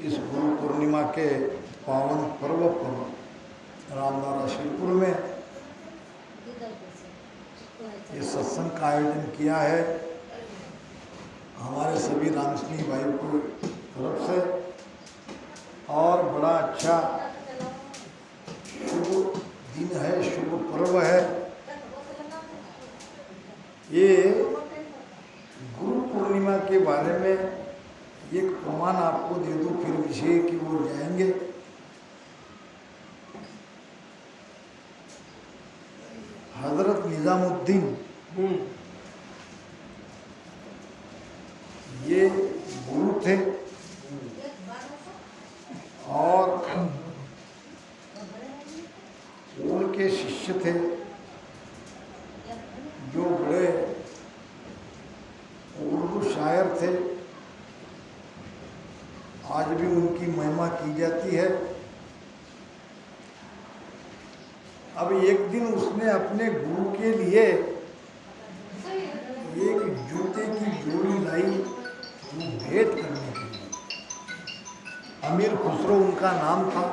इस गुरु पूर्णिमा के पावन पर्व पर रामनारा शिवपुर में ये सत्संग का आयोजन किया है हमारे सभी रामस्नेही भाइयों की तरफ से। और बड़ा अच्छा शुभ दिन है, शुभ पर्व है। ये गुरु पूर्णिमा के बारे में एक प्रमाण आपको दे दूं, फिर विषय की ओर जाएंगे। हजरत निजामुद्दीन ये गुरु थे और उनके शिष्य थे जो बड़े उर्दू शायर थे। आज भी उनकी महिमा की जाती है। अब एक दिन उसने अपने गुरु के लिए एक जूते की जोड़ी लाई भेंट करने के लिए। अमीर खुसरो उनका नाम था,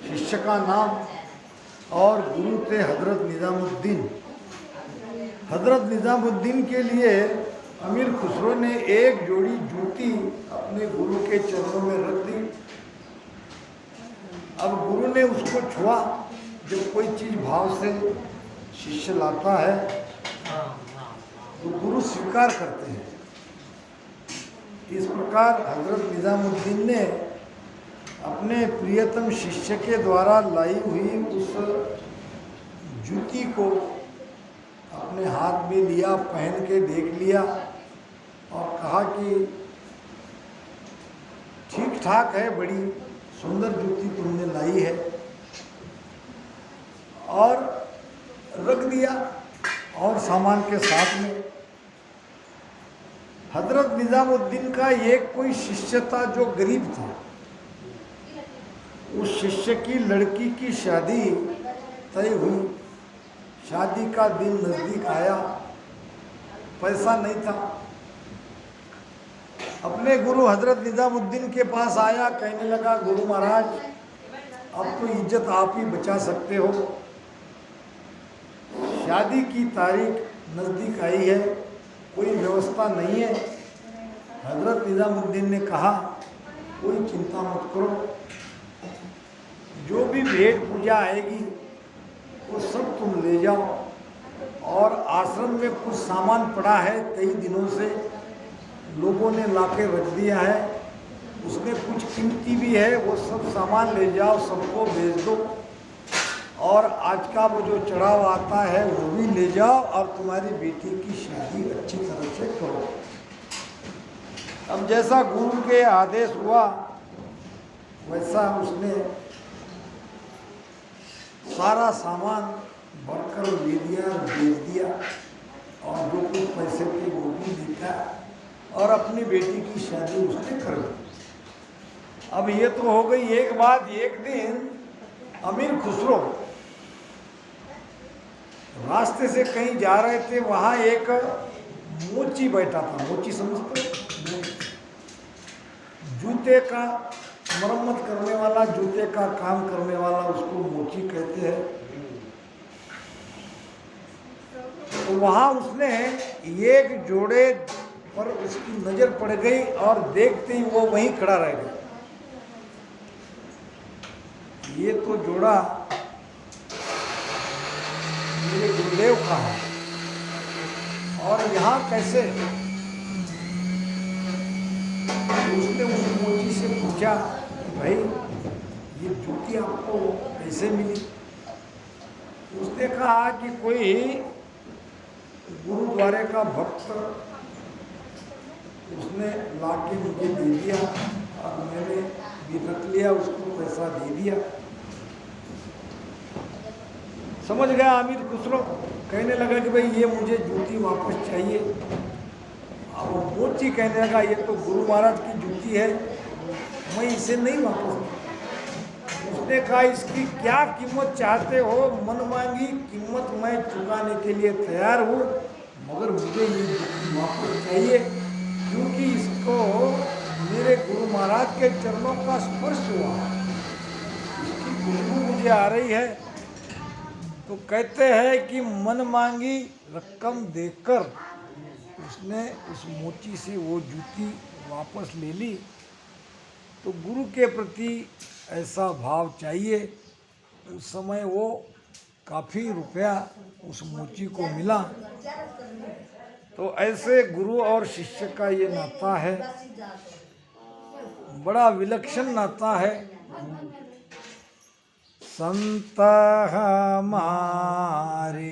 शिष्य का नाम, और गुरु थे हजरत निजामुद्दीन। हजरत निजामुद्दीन के लिए अमीर खुसरो ने एक जोड़ी जूती अपने गुरु के चरणों में रख दी। अब गुरु ने उसको छुआ। जब कोई चीज भाव से शिष्य लाता है तो गुरु स्वीकार करते हैं। इस प्रकार हजरत निजामुद्दीन ने अपने प्रियतम शिष्य के द्वारा लाई हुई उस जूती को अपने हाथ में लिया, पहन के देख लिया और कहा कि ठीक ठाक है, बड़ी सुंदर जूती तुमने लाई है, और रख दिया। और सामान के साथ में हजरत निजामुद्दीन का एक कोई शिष्य था जो गरीब था। उस शिष्य की लड़की की शादी तय हुई। शादी का दिन नजदीक आया, पैसा नहीं था। अपने गुरु हजरत निजामुद्दीन के पास आया, कहने लगा, गुरु महाराज अब तो इज्जत आप ही बचा सकते हो। शादी की तारीख नज़दीक आई है, कोई व्यवस्था नहीं है। हजरत निजामुद्दीन ने कहा, कोई चिंता मत करो, जो भी भेंट पूजा आएगी वो सब तुम ले जाओ। और आश्रम में कुछ सामान पड़ा है, कई दिनों से लोगों ने लाके रख दिया है, उसमें कुछ कीमती भी है, वो सब सामान ले जाओ, सबको भेज दो। और आज का वो जो चढ़ाव आता है वो भी ले जाओ और तुम्हारी बेटी की शादी अच्छी तरह से करो। अब जैसा गुरु के आदेश हुआ वैसा उसने सारा सामान भरकर ले दिया, भेज दिया, और जो कुछ पैसे थे वो भी दिया और अपनी बेटी की शादी उसने कर दी। अब ये तो हो गई एक बात। एक दिन अमीर खुसरो रास्ते से कहीं जा रहे थे, वहाँ एक मोची बैठा था। मोची समझते? जूते का मरम्मत करने वाला, जूते का काम करने वाला, उसको मोची कहते हैं। तो वहाँ उसने एक जोड़े पर उसकी नज़र पड़ गई और देखते ही वो वहीं खड़ा रह गया। ये तो जोड़ा मेरे गुरुदेव का है, और यहाँ कैसे? उसने उस मोची से पूछा, भाई ये जूती आपको कैसे मिली? उसने कहा कि कोई गुरुद्वारे का भक्त उसने लाके मुझे दे दिया और मैंने भी रख लिया, उसको पैसा दे दिया। समझ गया अमीर खुसरो। कहने लगा कि भाई ये मुझे जूती वापस चाहिए। अब वो मोची कहने लगा, ये तो गुरु महाराज की जूती है, मैं इसे नहीं वापस। उसने कहा, इसकी क्या कीमत चाहते हो? मन मांगी कीमत मैं चुकाने के लिए तैयार हूँ, मगर मुझे ये जूती वापस चाहिए, क्योंकि इसको मेरे हमारे गुरु महाराज के चरणों का स्पर्श हुआ, उसकी खुशबू मुझे आ रही है। तो कहते हैं कि मन मांगी रकम देकर उसने उस मोची से वो जूती वापस ले ली। तो गुरु के प्रति ऐसा भाव चाहिए। उस समय वो काफ़ी रुपया उस मोची को मिला। तो ऐसे गुरु और शिष्य का ये नाता है, बड़ा विलक्षण नाता है। संत हमारे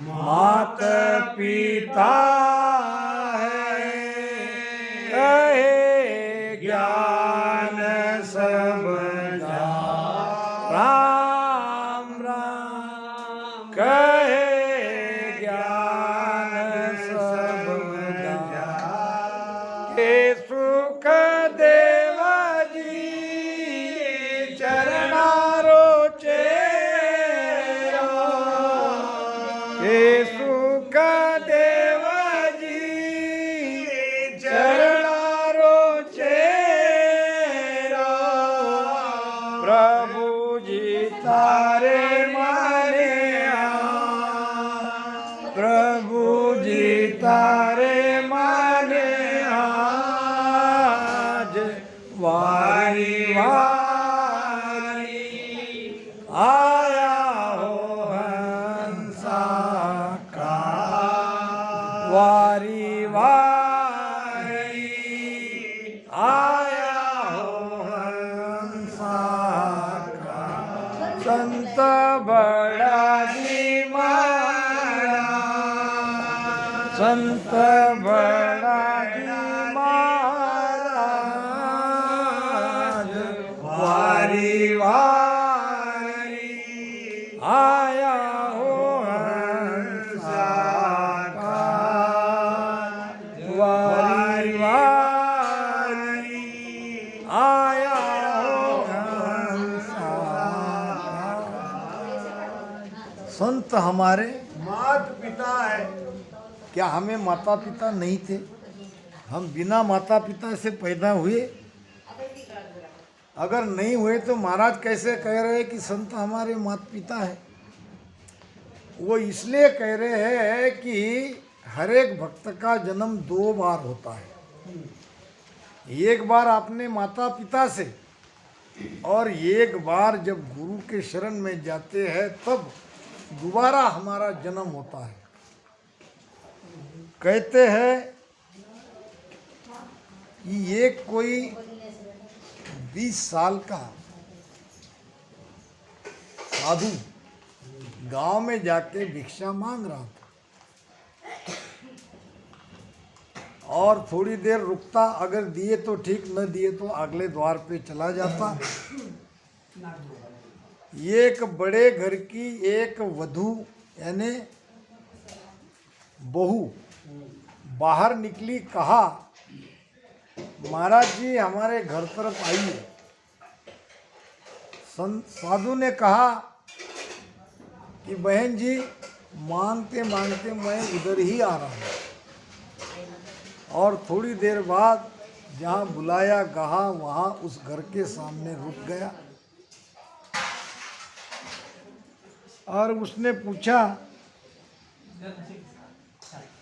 माता पिता है, कहे ज्ञान सब राम राम, कहे ज्ञान सब के सुख देव जी चरणारो चेरा, के सुख देव जी चरणारो चेरा, प्रभु जी तारे माने प्रभु जी तारे माने आज वारी वारी आया हो हंसा का, वारी वारी आया हो हंसा का। संत बड़ा जी महाराज, संत बड़ा जी महाराज, वारी वारी आया हो हंसा का, वारी वारी आया हो हंसा का। संत हमारे माता पिता है। क्या हमें माता पिता नहीं थे? हम बिना माता पिता से पैदा हुए? अगर नहीं हुए तो महाराज कैसे कह रहे हैं कि संत हमारे माता पिता है? वो इसलिए कह रहे हैं कि हर एक भक्त का जन्म 2 बार होता है। एक बार अपने माता पिता से, और एक बार जब गुरु के शरण में जाते हैं तब दोबारा हमारा जन्म होता है। कहते हैं कि ये कोई 20 साल का साधु गांव में जाके भिक्षा मांग रहा था, और थोड़ी देर रुकता, अगर दिए तो ठीक, न दिए तो अगले द्वार पे चला जाता। एक बड़े घर की एक वधू यानी बहू बाहर निकली, कहा महाराज जी हमारे घर तरफ आइए। साधु ने कहा कि बहन जी मांगते मांगते मैं इधर ही आ रहा हूँ। और थोड़ी देर बाद जहाँ बुलाया कहा वहाँ उस घर के सामने रुक गया, और उसने पूछा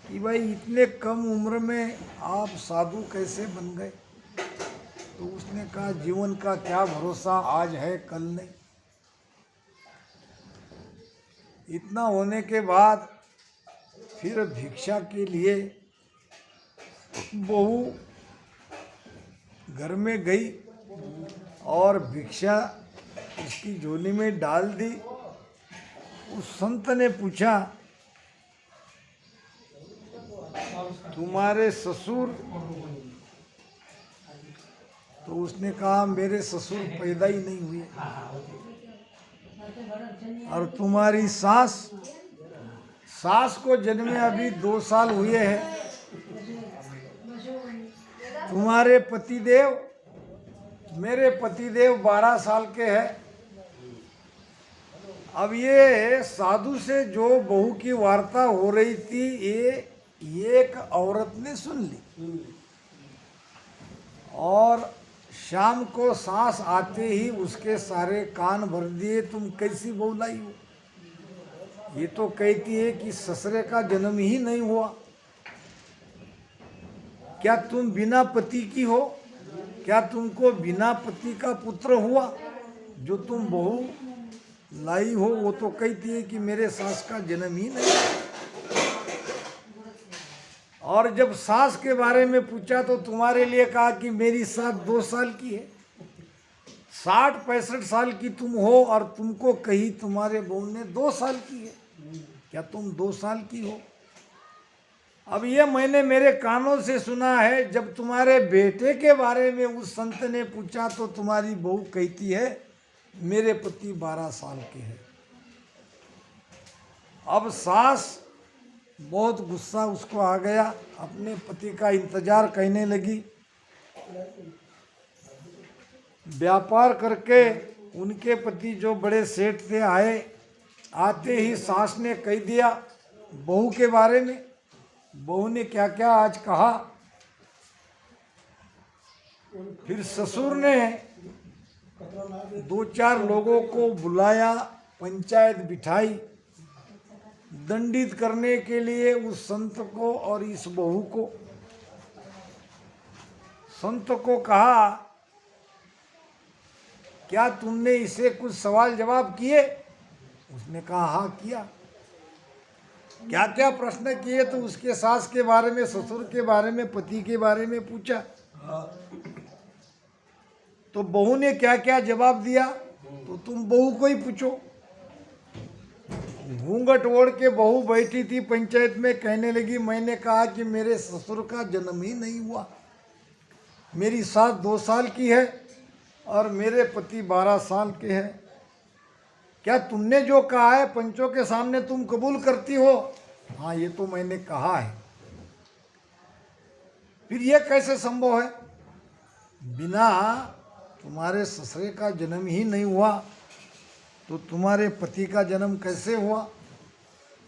कि भाई इतने कम उम्र में आप साधु कैसे बन गए? तो उसने कहा जीवन का क्या भरोसा, आज है कल नहीं। इतना होने के बाद फिर भिक्षा के लिए बहू घर में गई और भिक्षा उसकी झोली में डाल दी। उस संत ने पूछा तुम्हारे ससुर? तो उसने कहा मेरे ससुर पैदा ही नहीं हुए। और तुम्हारी सास? सास को जन्मे अभी 2 साल हुए हैं। तुम्हारे पतिदेव? मेरे पतिदेव 12 साल के हैं। अब ये साधु से जो बहू की वार्ता हो रही थी, ये एक औरत ने सुन ली। और शाम को सांस आते ही उसके सारे कान भर दिए। तुम कैसी बहुलाई हो? ये तो कहती है कि ससुरे का जन्म ही नहीं हुआ। क्या तुम बिना पति की हो? क्या तुमको बिना पति का पुत्र हुआ? जो तुम बहू लाई हो वो तो कहती है कि मेरे सास का जन्म ही नहीं। और जब सास के बारे में पूछा तो तुम्हारे लिए कहा कि मेरी सास 2 साल की है। 60-65 साल की तुम हो और तुमको कही तुम्हारे बहू ने 2 साल की है। क्या तुम 2 साल की हो? अब ये मैंने मेरे कानों से सुना है। जब तुम्हारे बेटे के बारे में उस संत ने पूछा तो तुम्हारी बहू कहती है मेरे पति 12 साल के हैं। अब सास बहुत गुस्सा उसको आ गया, अपने पति का इंतजार करने लगी। व्यापार करके उनके पति जो बड़े सेठ थे आए। आते ही सास ने कह दिया बहू के बारे में। बहू ने क्या क्या आज कहा। फिर ससुर ने 2-4 लोगों को बुलाया, पंचायत बिठाई दंडित करने के लिए उस संत को और इस बहू को। संत को कहा क्या तुमने इसे कुछ सवाल जवाब किए? उसने कहा हाँ किया। क्या क्या प्रश्न किए? तो उसके सास के बारे में, ससुर के बारे में, पति के बारे में पूछा। तो बहू ने क्या क्या जवाब दिया तो तुम बहू को ही पूछो। घूंघट ओढ़ के बहू बैठी थी पंचायत में, कहने लगी मैंने कहा कि मेरे ससुर का जन्म ही नहीं हुआ। मेरी सास 2 साल की है और मेरे पति 12 साल के हैं। क्या तुमने जो कहा है पंचों के सामने तुम कबूल करती हो? हाँ ये तो मैंने कहा है। फिर ये कैसे संभव है? बिना तुम्हारे ससुरे का जन्म ही नहीं हुआ तो तुम्हारे पति का जन्म कैसे हुआ?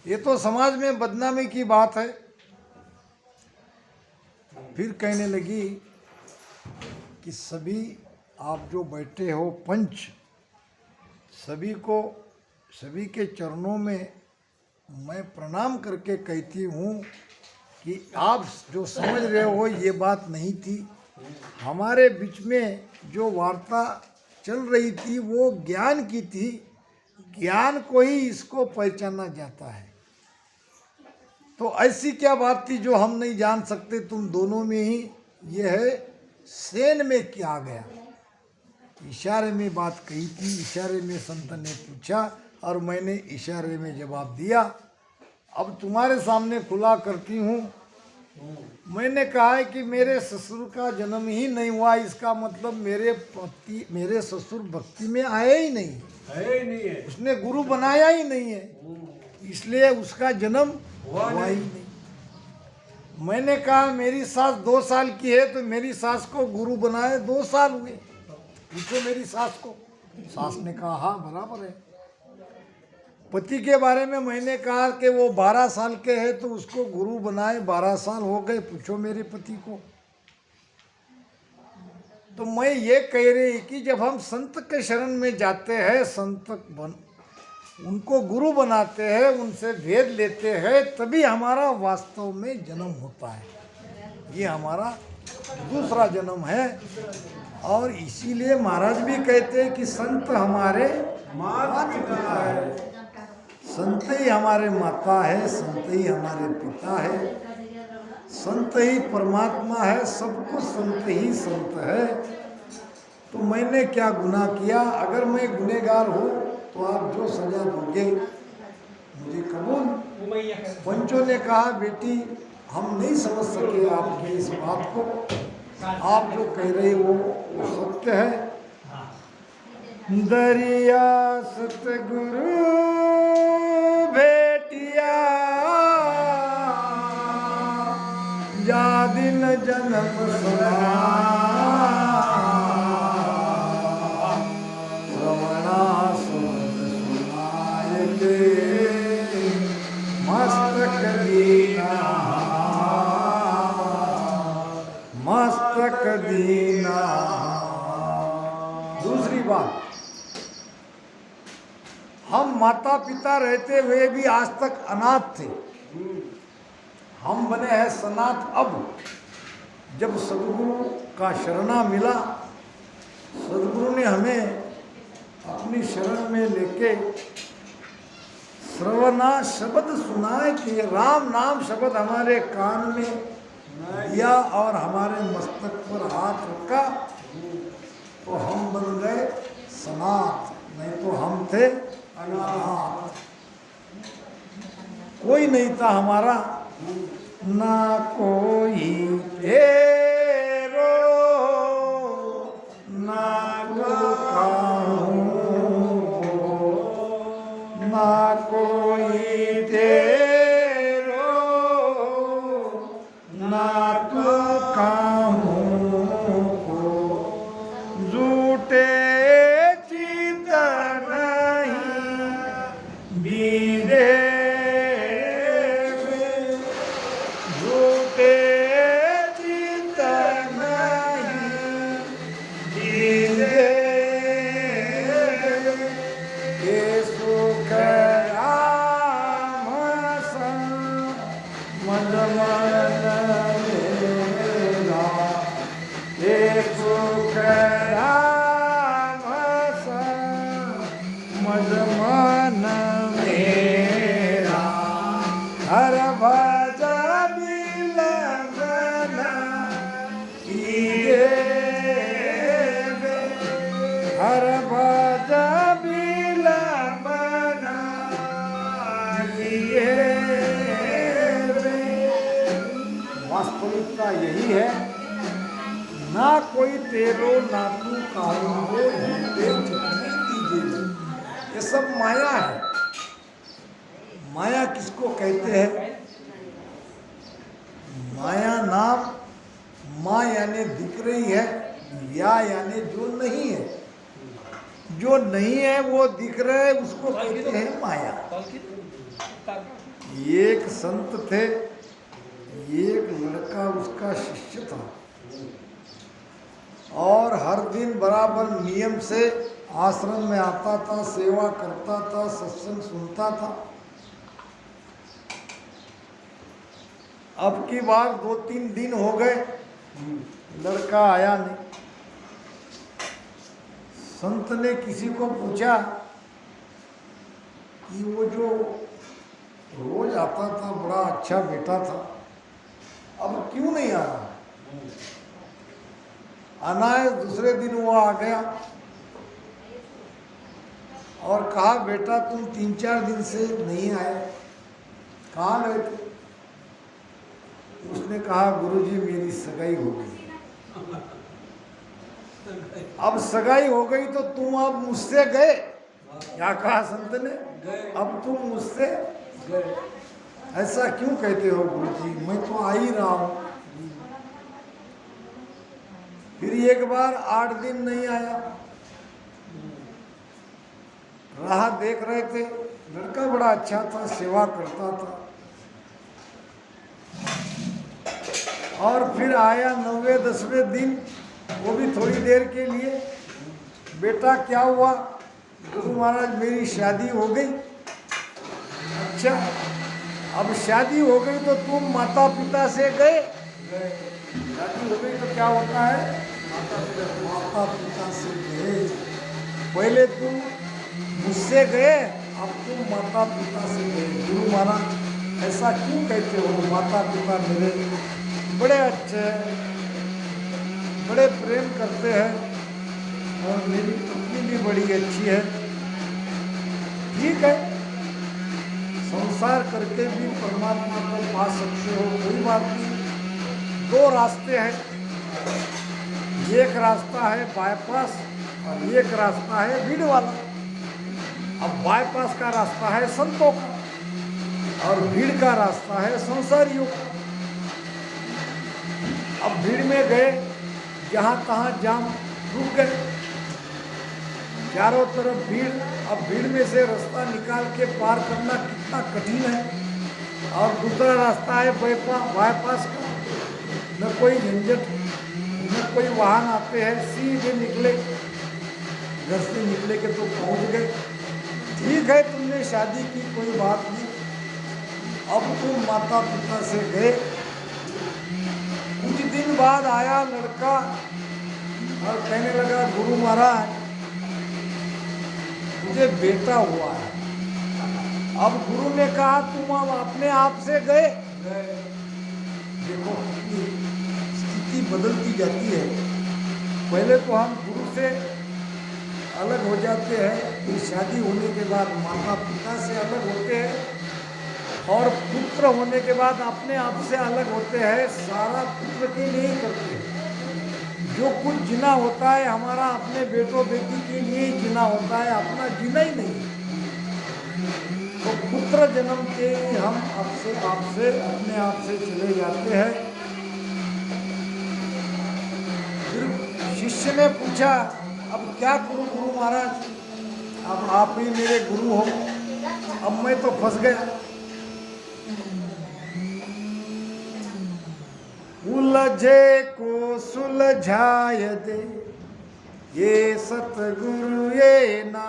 ये तो समाज में बदनामी की बात है। फिर कहने लगी कि सभी आप जो बैठे हो पंच, सभी को, सभी के चरणों में मैं प्रणाम करके कहती हूँ कि आप जो समझ रहे हो ये बात नहीं थी। हमारे बीच में जो वार्ता चल रही थी वो ज्ञान की थी। ज्ञान को ही इसको पहचाना जाता है। तो ऐसी क्या बात थी जो हम नहीं जान सकते? तुम दोनों में ही ये है। सेन में क्या गया? इशारे में बात कही थी। इशारे में संत ने पूछा और मैंने इशारे में जवाब दिया। अब तुम्हारे सामने खुला करती हूँ। मैंने कहा है कि मेरे ससुर का जन्म ही नहीं हुआ। इसका मतलब मेरे ससुर भक्ति में आए ही नहीं है। उसने गुरु बनाया ही नहीं है, इसलिए उसका जन्म हुआ ही नहीं। मैंने कहा मेरी सास 2 साल की है तो मेरी सास को गुरु बनाए 2 साल हुए। पूछो मेरी सास को। सास ने कहा हाँ बराबर है। पति के बारे में मैंने कहा कि वो 12 साल के हैं तो उसको गुरु बनाए 12 साल हो गए। पूछो मेरे पति को। तो मैं ये कह रही कि जब हम संत के शरण में जाते हैं, उनको गुरु बनाते हैं, उनसे भेद लेते हैं, तभी हमारा वास्तव में जन्म होता है। ये हमारा दूसरा जन्म है। और इसीलिए महाराज भी कहते हैं कि संत हमारे माता पिता है, संत ही हमारे माता है, संत ही हमारे पिता है, संत ही परमात्मा है, सब कुछ संत ही संत है। तो मैंने क्या गुनाह किया? अगर मैं गुनहगार हूँ तो आप जो सजा दोगे मुझे कबूल। पंचों ने कहा बेटी हम नहीं समझ सके आपकी इस बात को। आप जो कह रहे हो वो सत्य है। दरिया सतगुरु भेटिया जा दिन जन्म श्रवणा सुनाए मस्तक दीना मस्त मस्तक दीना। दूसरी बात, हम माता पिता रहते हुए भी आज तक अनाथ थे, हम बने हैं सनाथ। अब जब सदगुरु का शरणा मिला, सदगुरु ने हमें अपनी शरण में लेके श्रवणा शब्द सुनाए कि राम नाम शब्द हमारे कान में दिया और हमारे मस्तक पर हाथ रखा, तो हम बन गए सनाथ, नहीं तो हम थे अनाथ। कोई नहीं था हमारा, ना कोई तेरो ना ना कोई तेरो ना तो काहूँ को, झूठे चित नहीं बीरे, झूठे चित नहीं बीरे, के सुख राम समझ मन मेरा, के सुख राम समझ मन मेरा, हर भज बिलगना किए, हर भज बिलगना किए। वास्तविकता यही है, ना कोई तेरो ना तू काहू को, झूठे जितने दीजिए। ये सब माया है। माया किसको कहते हैं? माया नाम, माँ यानी दिख रही है, या यानी जो नहीं है। जो नहीं है वो दिख रहा है, उसको कहते हैं माया। एक संत थे, एक लड़का उसका शिष्य था, और हर दिन बराबर नियम से आश्रम में आता था, सेवा करता था, सत्संग सुनता था। अब की बार 2-3 दिन हो गए, लड़का आया नहीं। संत ने किसी को पूछा कि वो जो रोज आता था, बड़ा अच्छा बेटा था, अब क्यों नहीं आ रहा? अनायास दूसरे दिन वो आ गया और कहा, बेटा तुम 3-4 दिन से नहीं आए, कहाँ गए थे? उसने कहा, गुरुजी मेरी सगाई हो गई। अब सगाई हो गई तो तुम अब मुझसे गए? क्या कहा संत ने? अब तुम मुझसे गए। ऐसा क्यों कहते हो गुरुजी, मैं तो आ ही रहा हूँ। फिर एक बार 8 दिन नहीं आया, राह देख रहे थे, लड़का बड़ा अच्छा था, सेवा करता था। और फिर आया 9वें-10वें दिन, वो भी थोड़ी देर के लिए। बेटा क्या हुआ? गुरु महाराज मेरी शादी हो गई। अच्छा, अब शादी हो गई तो तुम माता पिता से गए? शादी हो गई तो क्या होता है? माता पिता से गए। पहले तुम मुझसे गए, अब तुम माता पिता से गए। गुरु महाराज ऐसा क्यों कहते हो? माता पिता मेरे बड़े अच्छे हैं, बड़े प्रेम करते हैं, और मेरी पत्नी भी बड़ी अच्छी है। ठीक है, संसार करके भी परमात्मा को पा सकते हो, कोई बात नहीं। 2 रास्ते हैं, एक रास्ता है बाईपास और एक रास्ता है भीड़ वाला। अब बाईपास का रास्ता है संतों का और भीड़ का रास्ता है संसारियों का। अब भीड़ में गए, जहाँ तहाँ जाम रुक गए, चारों तरफ भीड़। अब भीड़ में से रास्ता निकाल के पार करना कितना कठिन है। और दूसरा रास्ता है बाईपास का, न कोई झंझट न कोई वाहन आते हैं, सीधे निकले, घर से निकले के तो पहुंच गए। ठीक है, तुमने शादी की, कोई बात नहीं। अब तुम माता पिता से गए, कुछ दिन बाद आया लड़का और कहने लगा, गुरु महाराज मुझे बेटा हुआ है। अब गुरु ने कहा, तुम अब अपने आप से गए। देखो स्थिति बदलती जाती है। पहले तो हम गुरु से अलग हो जाते हैं, फिर शादी होने के बाद माता पिता से अलग होते हैं, और पुत्र होने के बाद अपने आप से अलग होते हैं। सारा पुत्र के लिए ही करते हैं। जो कुछ जीना होता है हमारा अपने बेटों बेटी के लिए ही जीना होता है, अपना जीना ही नहीं। तो पुत्र जन्म के हम आपसे अपने आप से चले जाते हैं। फिर शिष्य ने पूछा, अब क्या करूं गुरु महाराज, अब आप ही मेरे गुरु हो, अब मैं तो फंस गया। उलझे को सुलझाय दे, ये सतगुरु ये ना,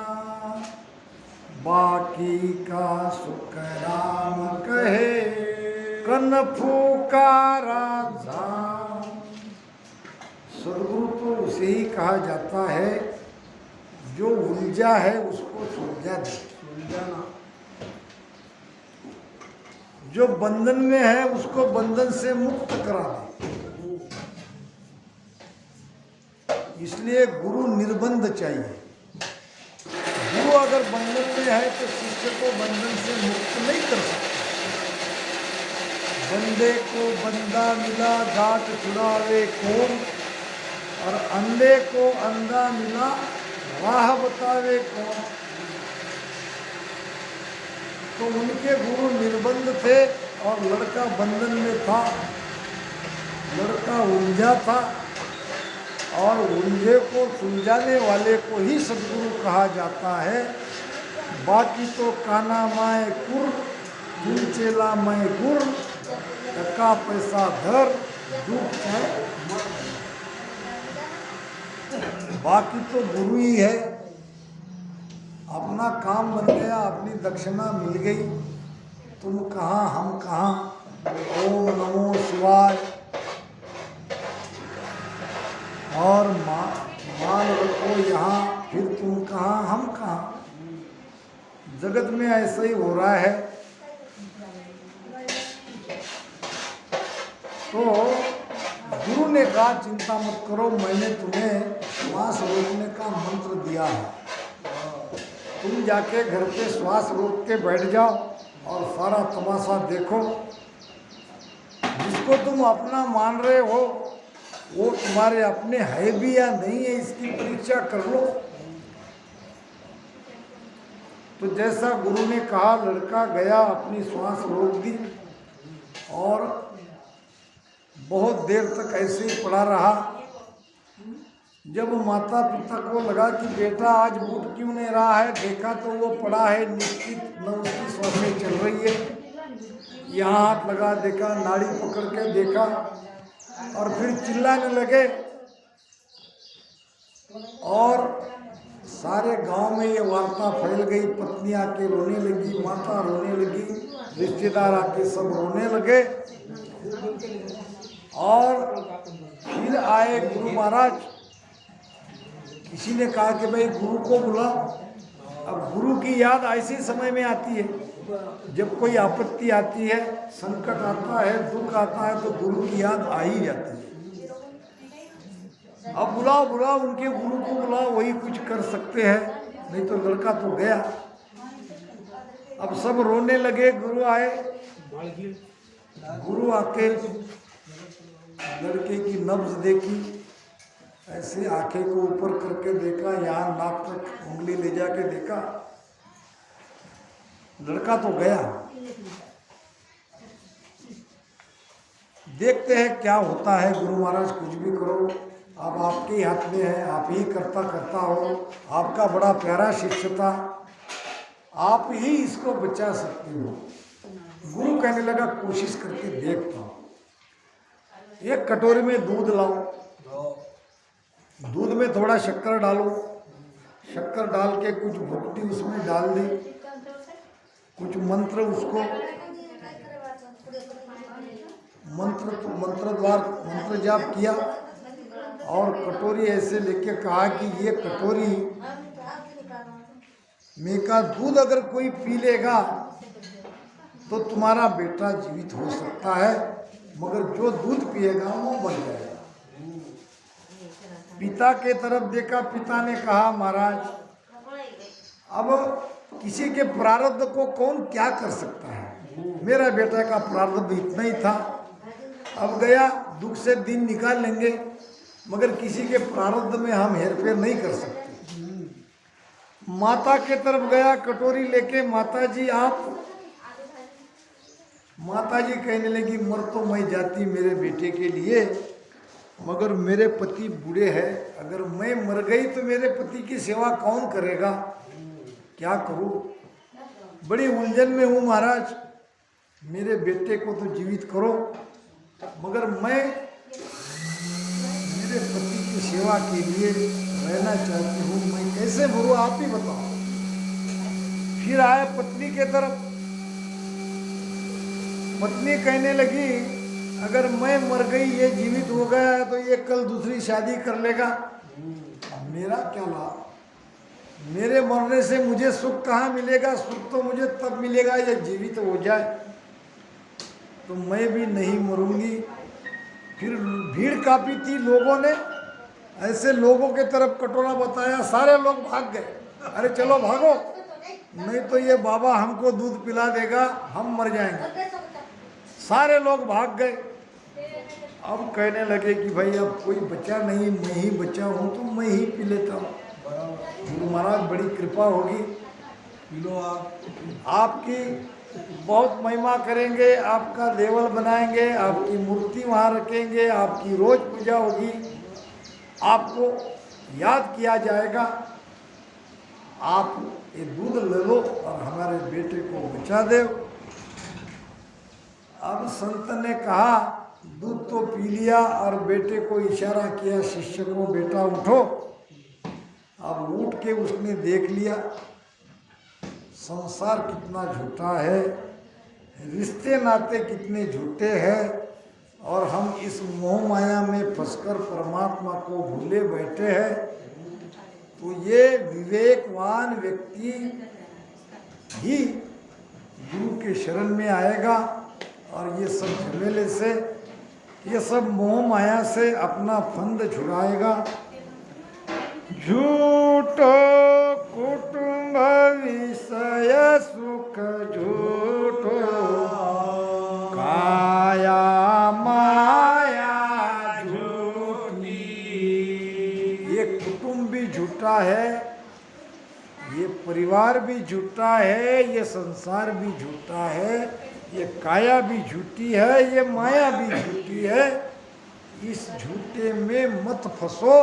बाकी का सुख राम कहे, कन फूकारा झाम। सदगुरु तो उसे ही कहा जाता है जो उलझा है उसको सुलझा दे, सुलझाना। जो बंधन में है उसको बंधन से मुक्त करा दे। इसलिए गुरु निर्बंध चाहिए। गुरु अगर बंधन में है तो शिष्य को बंधन से मुक्त नहीं कर सकता। बंदे को बंदा मिला घाट छुड़ावे कौन, और अंधे को अंधा मिला राह बतावे कौन। तो उनके गुरु निर्बंध थे और लड़का बंधन में था, लड़का उलझा था, और उलझे को सुलझाने वाले को ही सदगुरु कहा जाता है। बाकी तो काना माए कुर, तुम चेला मैं गुर, टका पैसा धर, दुख है, बाकी तो गुरु ही है। अपना काम बन गया, अपनी दक्षिणा मिल गई, तुम कहाँ हम कहाँ। ओम नमो शिवाय। और मान रखो यहाँ, फिर तुम कहाँ हम कहाँ। जगत में ऐसा ही हो रहा है। तो गुरु ने कहा, चिंता मत करो, मैंने तुम्हें श्वास रोकने का मंत्र दिया है। तुम जाके घर पे श्वास रोक के बैठ जाओ और सारा तमाशा देखो। जिसको तुम अपना मान रहे हो वो तुम्हारे अपने है भी या नहीं है, इसकी परीक्षा कर लो। तो जैसा गुरु ने कहा, लड़का गया, अपनी श्वास रोक दी और बहुत देर तक ऐसे ही पड़ा रहा। जब माता पिता को लगा कि बेटा आज उठ क्यों नहीं रहा है, देखा तो वो पड़ा है निश्चित, न उसकी श्वासें चल रही है। यहाँ हाथ लगा देखा, नाड़ी पकड़ के देखा, और फिर चिल्लाने लगे। और सारे गांव में ये वार्ता फैल गई। पत्नी आके रोने लगी, माता रोने लगी, रिश्तेदार आके सब रोने लगे। और फिर आए गुरु महाराज। किसी ने कहा कि भाई गुरु को बुलाओ। अब गुरु की याद ऐसे समय में आती है जब कोई आपत्ति आती है, संकट आता है, दुख आता है, तो गुरु की याद आ ही जाती है। अब बुलाओ बुलाओ, उनके गुरु को बुलाओ, वही कुछ कर सकते हैं। नहीं तो लड़का तो गया। अब सब रोने लगे। गुरु आए। गुरु आके लड़के की नब्ज देखी, ऐसे आंखें को ऊपर करके देखा, यहाँ नाक तक उंगली ले जाके देखा, लड़का तो गया। देखते हैं क्या होता है। गुरु महाराज कुछ भी करो, अब आपके ही हाथ में है, आप ही करता करता हो। आपका बड़ा प्यारा शिष्य था, आप ही इसको बचा सकते हो। गुरु कहने लगा, कोशिश करके देखता हूँ। एक कटोरी में दूध लाओ। दूध में थोड़ा शक्कर डालो, शक्कर डाल के कुछ भुक्ति उसमें डाल दी, कुछ मंत्र उसको मंत्र जाप किया और कटोरी ऐसे लेके कहा कि ये कटोरी में का दूध अगर कोई पी लेगा तो तुम्हारा बेटा जीवित हो सकता है, मगर जो दूध पिएगा वो मर जाएगा। पिता के तरफ देखा, पिता ने कहा महाराज अब किसी के प्रारब्ध को कौन क्या कर सकता है, मेरा बेटा का प्रारब्ध इतना ही था, अब गया दुख से दिन निकाल लेंगे, मगर किसी के प्रारब्ध में हम हेरफेर नहीं कर सकते। माता के तरफ गया कटोरी लेके, माता जी आप, माता जी कहने लगी मर तो मैं जाती मेरे बेटे के लिए, मगर मेरे पति बूढ़े हैं, अगर मैं मर गई तो मेरे पति की सेवा कौन करेगा, क्या करूं, बड़ी उलझन में हूँ महाराज, मेरे बेटे को तो जीवित करो, मगर मैं मेरे पति की सेवा के लिए रहना चाहती हूँ, मैं कैसे मरूं आप ही बताओ। फिर आया पत्नी के तरफ, पत्नी कहने लगी अगर मैं मर गई ये जीवित हो गया है तो ये कल दूसरी शादी कर लेगा, मेरा क्या लाभ, मेरे मरने से मुझे सुख कहाँ मिलेगा, सुख तो मुझे तब मिलेगा जब जीवित हो जाए, तो मैं भी नहीं मरूंगी। फिर भीड़ काफी थी, लोगों ने ऐसे लोगों के तरफ कटोरा बताया, सारे लोग भाग गए, अरे चलो भागो, नहीं तो ये बाबा हमको दूध पिला देगा, हम मर जाएंगे। सारे लोग भाग गए। अब कहने लगे कि भाई अब कोई बचा नहीं, मैं ही बचा हूँ तो मैं ही पी लेता हूँ। गुरु महाराज बड़ी कृपा होगी, पी लो आपकी बहुत महिमा करेंगे, आपका देवल बनाएंगे, आपकी मूर्ति वहाँ रखेंगे, आपकी रोज पूजा होगी, आपको याद किया जाएगा। आप ये दूध ले लो और हमारे बेटे को बचा दो। अब संत ने कहा दूध तो पी लिया और बेटे को इशारा किया शिष्य को, बेटा उठो। अब उठ के उसने देख लिया संसार कितना झूठा है, रिश्ते नाते कितने झूठे हैं, और हम इस मोह माया में फंसकर परमात्मा को भूले बैठे हैं। तो ये विवेकवान व्यक्ति ही गुरु के शरण में आएगा और ये सब झमेले से, ये सब मोह माया से अपना फंद छुड़ाएगा। झूठो कुटुंब विषय सुख झूठो, काया माया झूठी। ये कुटुंब भी झूठा है, ये परिवार भी झूठा है, ये संसार भी झूठा है, ये काया भी झूठी है, ये माया भी झूठी है। इस झूठे में मत फंसो,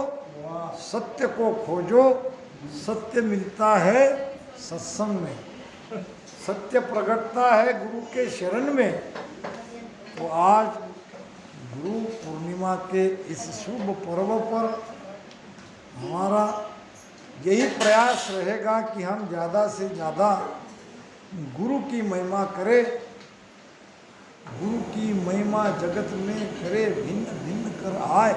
सत्य को खोजो। सत्य मिलता है सत्संग में, सत्य प्रकटता है गुरु के शरण में। तो आज गुरु पूर्णिमा के इस शुभ पर्व पर हमारा यही प्रयास रहेगा कि हम ज़्यादा से ज़्यादा गुरु की महिमा करें, गुरु की महिमा जगत में करे, भिन्न भिन्न कर आए।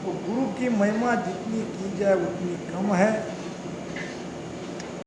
तो गुरु की महिमा जितनी की जाए उतनी कम है।